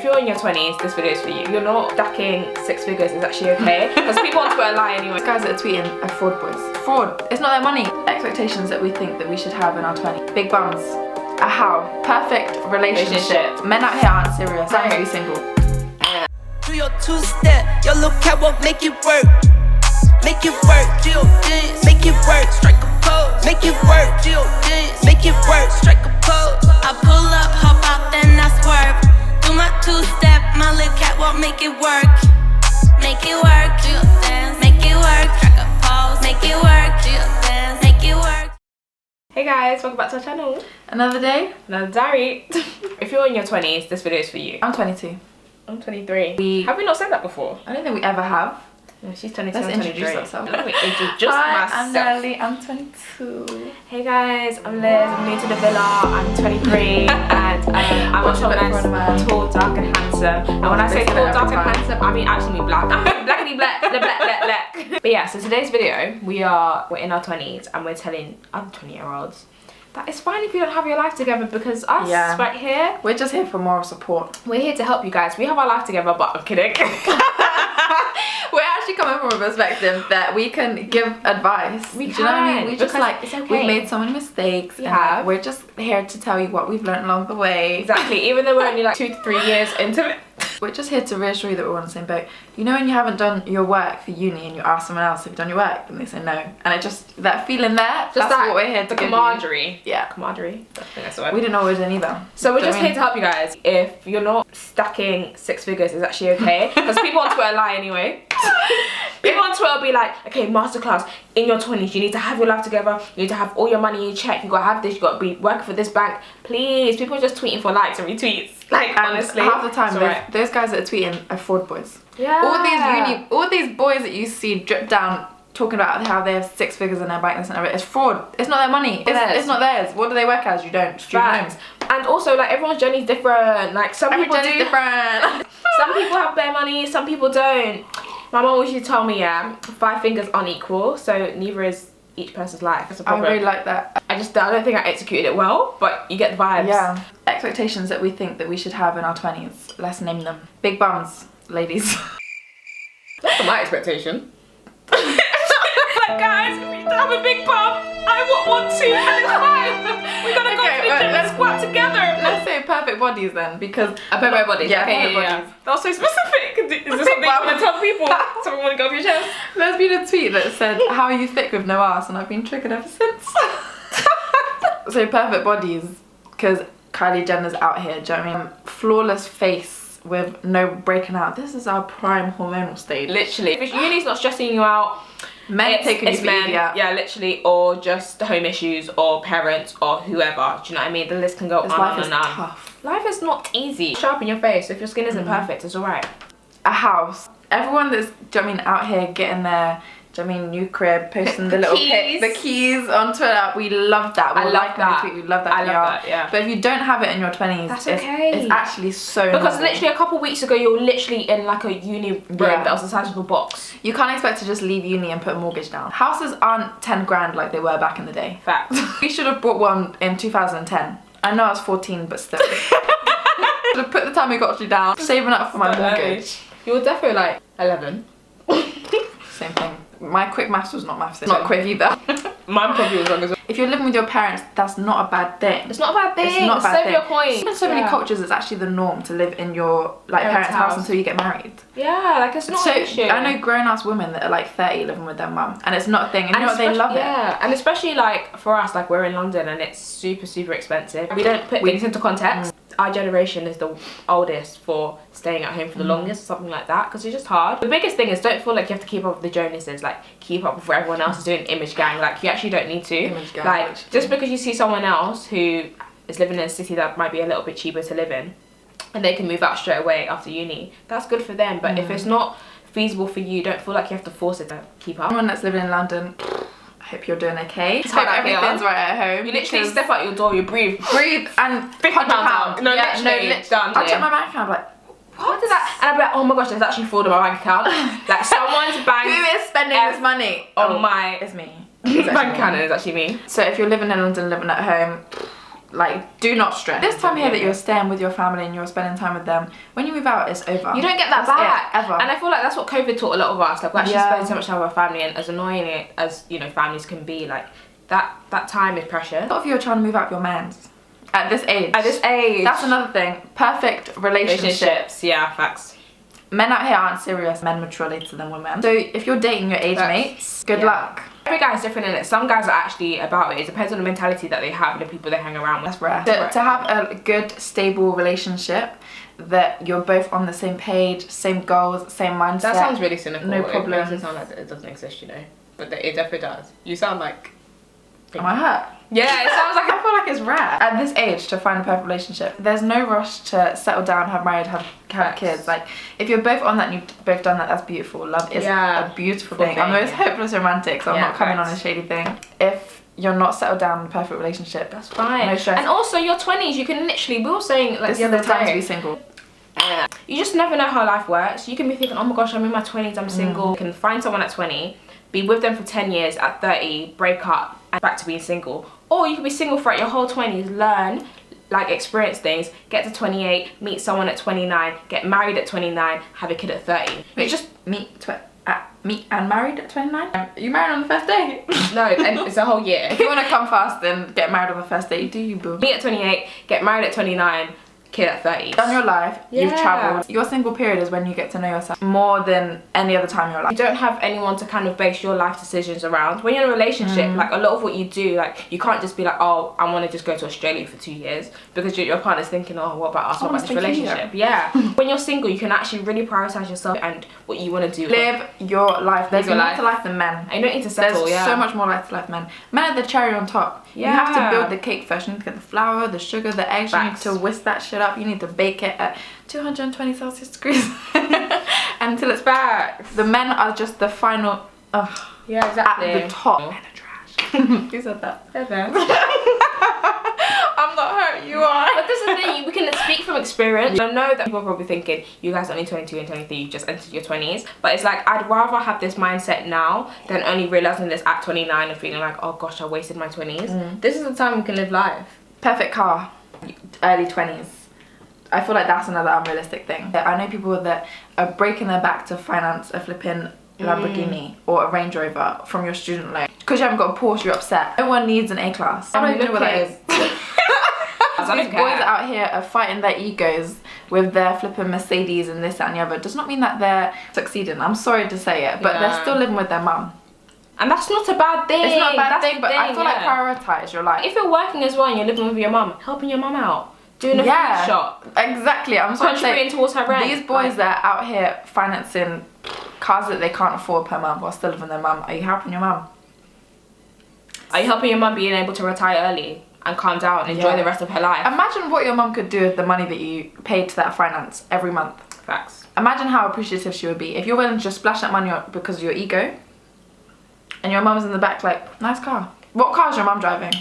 you're in your 20s, this video is for you. You're not stacking 6 figures, it's actually okay. Because people on Twitter lie anyway. These guys that are tweeting are fraud boys. Fraud. It's not their money. Expectations that we think that we should have in our 20s. Big bums. A how. Perfect relationship. Men out here aren't serious. I'm really single. Do your two-step. Your little catwalk, make it work. Make it work. Jill dance. Make it work. Strike a pose. Make it work. Jill dance. Make it work. Strike a pose. I pull up, hop out, then I swerve. Do my two-step, my little catwalk, make it work. Make it work, Jill dance. Make it work, strike a pose. Make it work, Jill dance. Make it work. Hey guys, welcome back to our channel. Another day. Another diary. If you're in your 20s, this video is for you. I'm 22. I'm 23. Have we not said that before? I don't think we ever have. No, she's 22, Let's I'm introduce 23. ourselves. Let me introduce Hi, myself. I'm Nelly. I'm 22. Hey guys, I'm Liz. I'm new to the villa. I'm 23 and I'm also nice, tall, dark and handsome. And when I say tall, dark and handsome, I mean actually black. I'm blackity black, black. But yeah, so today's video, we're in our 20s and we're telling other 20-year-olds that it's fine if you don't have your life together, because us right here, we're just here for moral support. we're here to help you guys. We have our life together, but I'm kidding. We're actually coming from a perspective that we can give advice. We Do you know what I mean? can, We just because like, it's okay. we've made so many mistakes. We and have. We're just here to tell you what we've learned along the way. Exactly, even though we're only like 2 to 3 years into it. We're just here to reassure you that we're on the same boat. You know when you haven't done your work for uni and you ask someone else, have you done your work? And they say no. And it just, that feeling there, Just that's that, what we're here to the give camaraderie. you. Yeah. Camaraderie. I think that's the word. We didn't know what we were doing either. So we're Do you just know what I here to help you guys. If you're not stacking 6 figures, it's actually okay. Because people on Twitter lie anyway. People on Twitter will be like, okay, masterclass, in your 20s, you need to have your life together, you need to have all your money in check, you gotta have this, you gotta be working for this bank. Please, people are just tweeting for likes and retweets. Like, And honestly. half the time, it's those guys that are tweeting are fraud boys. Yeah. All these boys that you see drip down talking about how they have 6 figures in their bank, this and that, it's fraud. It's not their money. It's not theirs. What do they work as? You don't. Facts. And also, like, everyone's journey's different. Like, some people do different. Some people have bare money, some people don't. My mom always used to tell me, 5 fingers aren't equal, so neither is each person's life. That's a I problem. really like that. I don't think I executed it well, but you get the vibes. Yeah. Expectations that we think that we should have in our 20s. Let's name them. Big bums, ladies. That's not my expectation. Like, guys, if you don't have a big bum, I want one too, and it's fine. We gotta go to the gym and squat together. Let's say perfect bodies then, because Perfect bodies. Yeah, Okay, perfect yeah. bodies. That was so specific. Is this something you want to tell people? Something want to go off your chest? there's been a tweet that said, "How are you thick with no ass?" and I've been triggered ever since. So perfect bodies, because Kylie Jenner's out here. Do you know what I mean? Flawless face with no breaking out. This is our prime hormonal stage. Literally. If uni's not stressing you out, Men taking you for men, idiot. yeah, literally, or just home issues, or parents, or whoever. Do you know what I mean? The list can go on Life and is on. tough. Life is not easy. Sharpen your face. If your skin isn't perfect, it's alright. A house. Everyone that's, do you know what I mean, out here getting their, do you know what I mean, new crib, posting the little keys. the keys on Twitter. We love that. I love that. We love that. I love PR. that, yeah. But if you don't have it in your 20s, That's okay. It's actually so Because normal. literally a couple weeks ago, you were literally in like a uni room that was the size of a box. You can't expect to just leave uni and put a mortgage down. Houses aren't 10 grand like they were back in the day. Fact. We should have bought one in 2010. I know I was 14, but still. Should have put the time we got you down, saving up for my mortgage. You were definitely like 11. Same thing. My quick maths was not maths. It's not quick either. Mine probably was wrong as well. If you're living with your parents, that's not a bad thing. It's not a bad thing. It's not a bad Save thing. your coins. In so many cultures, it's actually the norm to live in your parents' house until you get married. Yeah, like it's not an issue. I know grown-ass women that are like 30 living with their mum, and it's not a thing. And you know what? They love it. Yeah, and especially like for us, like we're in London and it's super, super expensive. We don't put things into context. Our generation is the oldest for staying at home for the longest, something like that, because it's just hard. The biggest thing is don't feel like you have to keep up with the Jonases, like keep up with what everyone else is doing, image gang. Like you actually don't need to. Image gang, like literally. just because you see someone else who is living in a city that might be a little bit cheaper to live in, and they can move out straight away after uni, that's good for them. But if it's not feasible for you, don't feel like you have to force it to keep up. Anyone that's living in London, I hope you're doing okay. It's hard Hope out here. everything's right at home. You literally because step out your door, you breathe. breathe and £50 out. No, literally, down I here. check my bank account, I'm like, What is that? And I'd be like, oh my gosh, there's actually fraud in my bank account. Like someone's bank. who is spending this money? On my It's me. bank account, and it's actually me. So if you're living in London, living at home, Like, do not stress. This time here that you're staying with your family and you're spending time with them, when you move out, it's over. You don't get that back. Ever. And I feel like that's what COVID taught a lot of us. Like, we actually spend so much time with our family, and as annoying it as, you know, families can be, like, that time is precious. A lot of you are trying to move out your mans. At this age. At this age. That's another thing. Perfect relationships. Yeah, facts. Men out here aren't serious. Men mature later than women. So if you're dating your age mates, good luck. Every guy's different in it. Some guys are actually about it. It depends on the mentality that they have and the people they hang around with. That's rare. To have a good, stable relationship that you're both on the same page, same goals, same mindset. That sounds really cynical. No problem. It makes it sound like it doesn't exist, you know. But it definitely does. You sound like... Am I hurt? Yeah, it sounds like... I feel like it's rare. At this age, to find a perfect relationship, there's no rush to settle down, have married, have kids. Like, if you're both on that and you've both done that, that's beautiful. Love is a beautiful thing. I'm the most hopeless romantic, so I'm not coming on a shady thing. If you're not settled down in a perfect relationship, that's fine. No stress. And also, your 20s, you can literally... We were saying, like, this is the time to be single. You just never know how life works. You can be thinking, oh my gosh, I'm in my 20s, I'm single. You can find someone at 20, be with them for 10 years, at 30, break up, and back to being single. Or you can be single throughout your whole 20s, learn, like, experience things, get to 28, meet someone at 29, get married at 29, have a kid at 30. Wait, just meet and married at 29? You married on the first day? No, and it's a whole year. If you want to come fast and get married on the first day, do you, boo? Meet at 28, get married at 29, kid at 30. Done your life, you've travelled. Your single period is when you get to know yourself more than any other time in your life. You don't have anyone to kind of base your life decisions around. When you're in a relationship, like, a lot of what you do, like, you can't just be like, oh, I want to just go to Australia for 2 years, because your partner's thinking, oh, what about us? What about this relationship? Yeah. When you're single, you can actually really prioritise yourself and what you want to do. Live your life. There's more to life than men. And you don't need to settle. There's so much more life to life than men. Men are the cherry on top. You have to build the cake first. You need to get the flour, the sugar, the eggs. You need to whisk that shit up. You need to bake it at 220 Celsius degrees until it's back. The men are just the final. Yeah, exactly. At the top. Men are trash. Who said that? I'm not hurt. You are. But this is the thing. We can speak from experience. I know that people are probably thinking, you guys are only 22 and 23. You just entered your 20s. But it's like, I'd rather have this mindset now than only realizing this at 29 and feeling like, oh gosh, I wasted my 20s. This is the time we can live life. Perfect car. Early 20s. I feel like that's another unrealistic thing. I know people that are breaking their back to finance a flipping Lamborghini or a Range Rover from your student loan. Because you haven't got a Porsche, you're upset. No one needs an A-class. I don't even know what that is. These boys out here are fighting their egos with their flipping Mercedes and this, that and the other. Does not mean that they're succeeding. I'm sorry to say it, but they're still living with their mum. And that's not a bad thing. It's not a bad thing, but I feel like prioritise your life. If you're working as well and you're living with your mum, helping your mum out, doing a food shop. Exactly. I'm sorry to say, contributing towards her rent. These boys that are out here financing cars that they can't afford per month while still living with their mum, are you helping your mum? Are you helping your mum being able to retire early and calm down and enjoy the rest of her life? Imagine what your mum could do with the money that you paid to that finance every month. Facts. Imagine how appreciative she would be if you're willing to just splash that money on because of your ego and your mum's in the back like, nice car. What car is your mum driving?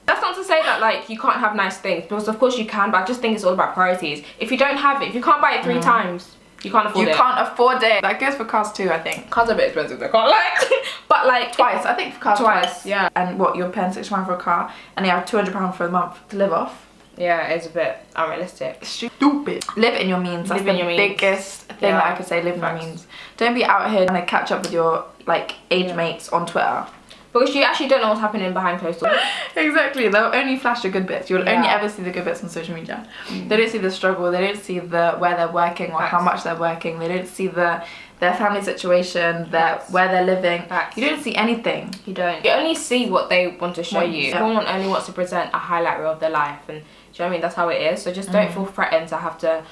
That's not to say that, like, you can't have nice things, because of course you can, but I just think it's all about priorities. If you don't have it, if you can't buy it 3 times, you can't afford it. You can't afford it. That goes for cars too, I think. Cars are a bit expensive, I can't lie. But like... Twice, I think for cars twice. Yeah. And what, you're paying £6 for a car and you have £200 for a month to live off? Yeah, it's a bit unrealistic. Stupid. Live in your means. That's the biggest thing that I could say, live in your means. Don't be out here trying to catch up with your, like, age mates on Twitter. Because you actually don't know what's happening behind closed doors. Exactly. They'll only flash the good bits. You'll only ever see the good bits on social media. They don't see the struggle. They don't see where they're working or how much they're working. They don't see their family situation, where they're living. You don't see anything. You don't. You only see what they want to show you. Everyone only wants to present a highlight reel of their life, and do you know what I mean? That's how it is. So just don't feel threatened to have to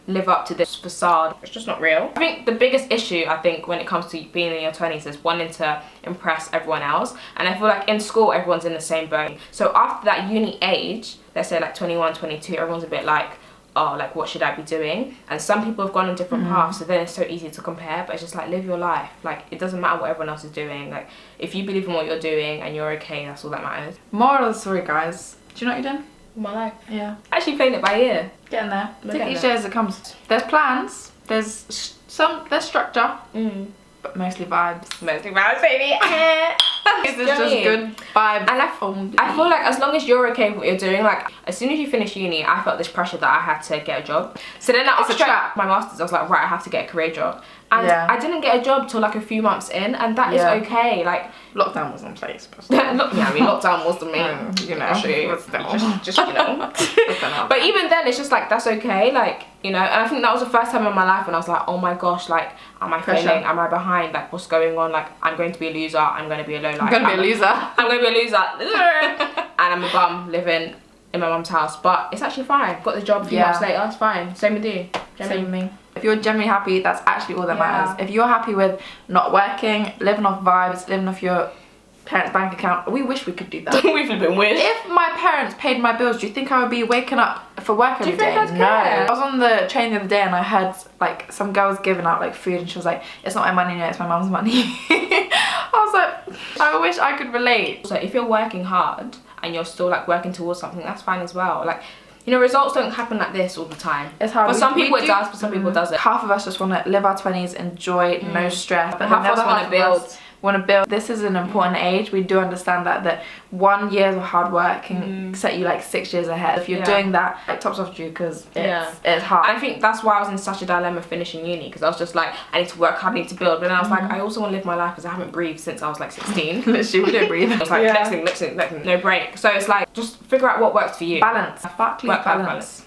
live up to this facade. It's just not real. I think the biggest issue, when it comes to being in your 20s is wanting to impress everyone else. And I feel like in school, everyone's in the same boat. So after that uni age, let's say like 21, 22, everyone's a bit like, oh, like, what should I be doing? And some people have gone on different paths, so then it's so easy to compare, but it's just like, live your life. Like, it doesn't matter what everyone else is doing. Like, if you believe in what you're doing and you're okay, that's all that matters. Moral of the story, guys. Do you know what you're doing? My life. Yeah. Actually playing it by ear. Getting there. Take each day as it comes. There's plans. There's structure. But mostly vibes. Mostly vibes, baby. This is just good vibe. And I feel like as long as you're okay with what you're doing, like as soon as you finish uni, I felt this pressure that I had to get a job. So then it's a trap. My masters, I was like, right, I have to get a career job. And I didn't get a job till like a few months in, and that is okay. Like lockdown was in place. Lockdown was the main, just you know. But even then, it's just like that's okay. Like you know, and I think that was the first time in my life when I was like, oh my gosh, like am I failing? Am I behind? Like what's going on? Like I'm going to be a loser. I'm going to be a low life. I'm going to be a loser. I'm going to be a loser. And I'm a bum living in my mum's house, but it's actually fine. Got the job a few months later. It's fine. Same with you. Same with me. If you're genuinely happy, that's actually all that matters. If you're happy with not working, living off vibes, living off your parents' bank account, we wish we could do that. We've been weird. If my parents paid my bills, do you think I would be waking up for work every day? No. I was on the train the other day and I heard like some girls giving out like food, and she was like, it's not my money, no, it's my mum's money. I was like, I wish I could relate. So if you're working hard and you're still like working towards something, that's fine as well. Like, you know, results don't happen like this all the time. It's hard. For some people it does, for some people it doesn't. Half of us just want to live our 20s, enjoy, no stress. But half of us want to build. This is an important age. We do understand that 1 year of hard work can set you like 6 years ahead. If you're doing that, it tops off you because it's hard. I think that's why I was in such a dilemma finishing uni, because I was just like, I need to work hard, I need to build. But then I was like, I also want to live my life because I haven't breathed since I was like 16. Literally, we don't breathe. I was like, next thing, no break. So it's like, just figure out what works for you. Balance. Work-life balance.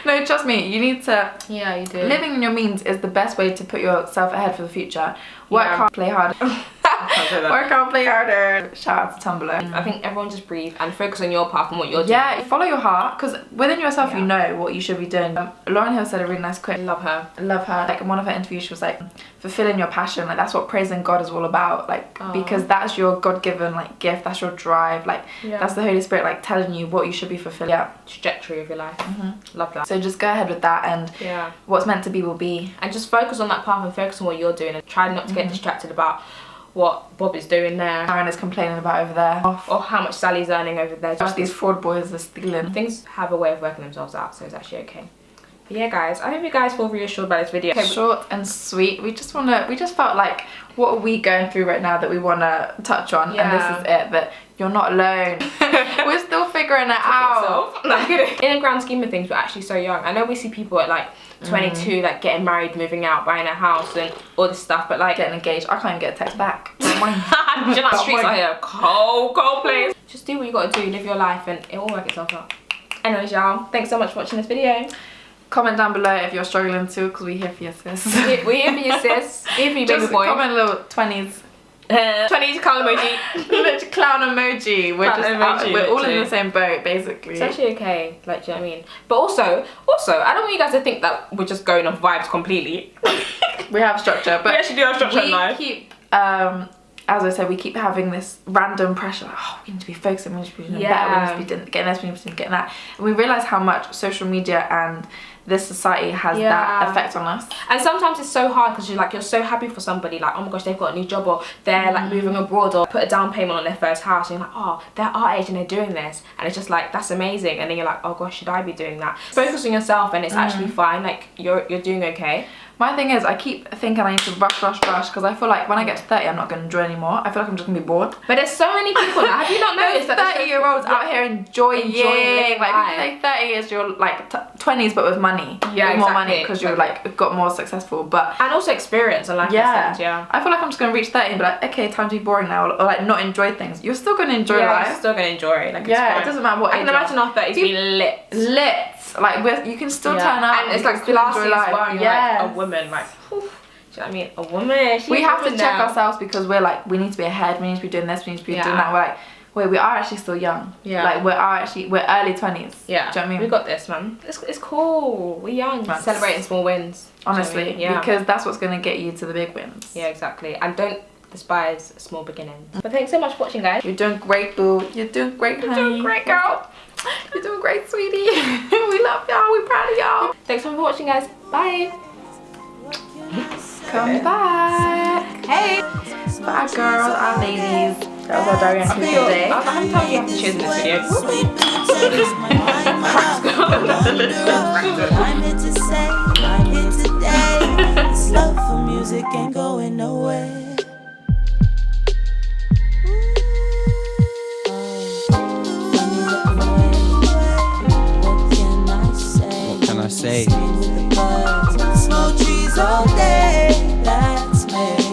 No, trust me, you need to. Yeah, you do. Living in your means is the best way to put yourself ahead for the future. Work hard, play hard. Work hard, play harder. Shout out to Tumblr. I think everyone just breathe and focus on your path and what you're doing. Yeah, follow your heart, because within yourself you know what you should be doing. Lauren Hill said a really nice quote. I love her. Like in one of her interviews, she was like, fulfilling your passion, like that's what praising God is all about. Like because that's your God-given like gift, that's your drive. Like that's the Holy Spirit like telling you what you should be fulfilling. Trajectory of your life. Love that. So just go ahead with that, and what's meant to be will be. And just focus on that path and focus on what you're doing, and try not to get distracted about what Bob is doing there, Aaron is complaining about over there, or how much Sally's earning over there. Just these fraud boys are stealing. Things have a way of working themselves out, so it's actually okay. But yeah, guys, I hope you guys feel reassured by this video. Short and sweet. We just felt like, what are we going through right now that we want to touch on, and this is it. That you're not alone. We're still figuring it out. No, I'm kidding. In the grand scheme of things, we're actually so young. I know we see people at like 22 like getting married, moving out, buying a house and all this stuff, but like getting engaged, I can't even get a text back. You know, streets are here, cold place. Just do what you gotta do, live your life, and it will work itself out. Anyways, y'all, thanks so much for watching this video. Comment down below if you're struggling too, because we're here for you, sis. We're here for you, sis. Here for you, baby boy. Comment a little 20s. 20s clown emoji. Literally clown emoji. We're all in the same boat, basically. It's actually okay, like, do you know what I mean? But also, I don't want you guys to think that we're just going off vibes completely. We have structure, but we actually do have structure in life. Keep, as I said, we keep having this random pressure, like, oh, we need to be focusing, we need to be doing better, we need to be getting this, we need to be getting that. And we realise how much social media and this society has that effect on us. And sometimes it's so hard because you're so happy for somebody, like, oh my gosh, they've got a new job, or they're like moving abroad, or put a down payment on their first house, and you're like, oh, they're our age and they're doing this, and it's just like, that's amazing. And then you're like, oh gosh, should I be doing that? Focus on yourself, and it's actually fine. Like, you're doing okay. My thing is, I keep thinking I need to rush, because I feel like when I get to 30, I'm not going to enjoy anymore. I feel like I'm just going to be bored. But there's so many people now. Have you not noticed that 30-year-olds out here enjoying like, people say 30 is your like 20s but with money. Yeah, with more money, because you're like got more successful. But and also experience and life lessons. I feel like I'm just going to reach 30 and be like, okay, time to be boring now, or like not enjoy things. You're still going to enjoy life. You're still going to enjoy it. Like, it doesn't matter what age. I can imagine our 30s being lit. Like, you can still turn up, and it's like classy as well. You're like a woman, like, do you know what I mean? A woman. We have to check ourselves, because we're like, we need to be ahead, we need to be doing this, we need to be doing that. We're like, wait, we are actually still young. Like, we're early 20s. Yeah. Do you know what I mean? We got this, man. It's cool. We're young. Celebrating small wins. Honestly, because that's what's going to get you to the big wins. Yeah, exactly. And don't despise small beginnings. But thanks so much for watching, guys. You're doing great, boo. You're doing great, honey. You're doing great, girl. You're doing great, sweetie. We love y'all. We're proud of y'all. Thanks so much for watching, guys. Bye. Come back. Hey. Bye, girls. Our ladies. That was our diary entry for today. How many times do you have to choose in this video? I'm here to say, I'm here today. This love for music ain't going